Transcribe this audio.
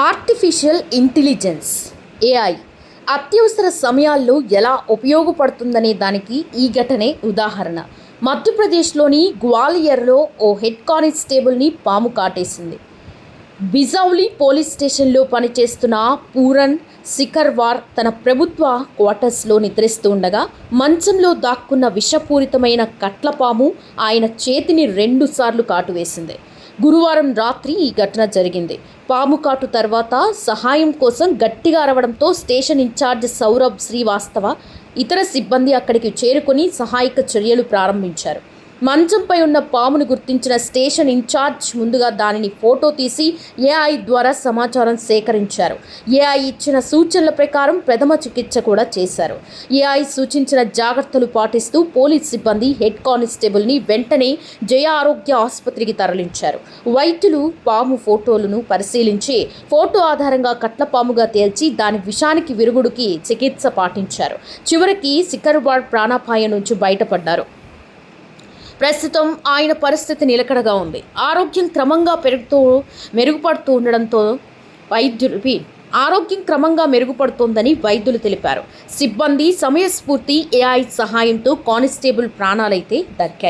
Artificial intelligence AI అత్యవసర సమయాల్లో ఎలా ఉపయోగపడుతుందనే దానికి ఈ ఘటనే ఉదాహరణ. మధ్యప్రదేశ్లోని గ్వాలియర్లో ఓ హెడ్ కానిస్టేబుల్ని పాము కాటేసింది. బిజౌలి పోలీస్ స్టేషన్లో పనిచేస్తున్న పూరన్ సికర్వార్ తన ప్రభుత్వ క్వార్టర్స్లో నిద్రిస్తూ ఉండగా మంచంలో దాక్కున్న విషపూరితమైన కట్లపాము ఆయన చేతిని 2 సార్లు కాటువేసింది. గురువారం రాత్రి ఈ ఘటన జరిగింది. పాము కాటు తర్వాత సహాయం కోసం గట్టిగా అరవడంతో స్టేషన్ ఇన్ఛార్జ్ సౌరభ్ శ్రీవాస్తవ ఇతర సిబ్బంది అక్కడికి చేరుకొని సహాయక చర్యలు ప్రారంభించారు. మంచంపై ఉన్న పామును గుర్తించిన స్టేషన్ ఇన్ఛార్జ్ ముందుగా దానిని ఫోటో తీసి ఏఐ ద్వారా సమాచారం సేకరించారు. ఏఐ ఇచ్చిన సూచనల ప్రకారం ప్రథమ చికిత్స కూడా చేశారు. ఏఐ సూచించిన జాగ్రత్తలు పాటిస్తూ పోలీస్ సిబ్బంది హెడ్ కానిస్టేబుల్ని వెంటనే జయ ఆరోగ్య ఆసుపత్రికి తరలించారు. వైద్యులు పాము ఫోటోలను పరిశీలించి ఫోటో ఆధారంగా కట్లపాముగా తేల్చి దాని విషానికి విరుగుడుకి చికిత్స పాటించారు. చివరికి సికర్వార్ ప్రాణాపాయం నుంచి బయటపడ్డారు. ప్రస్తుతం ఆయన పరిస్థితి నిలకడగా ఉంది. ఆరోగ్యం క్రమంగా మెరుగుపడుతోందని వైద్యులు తెలిపారు. సిబ్బంది సమయస్ఫూర్తి ఏఐ సహాయంతో కానిస్టేబుల్ ప్రాణాలైతే దక్కాయి.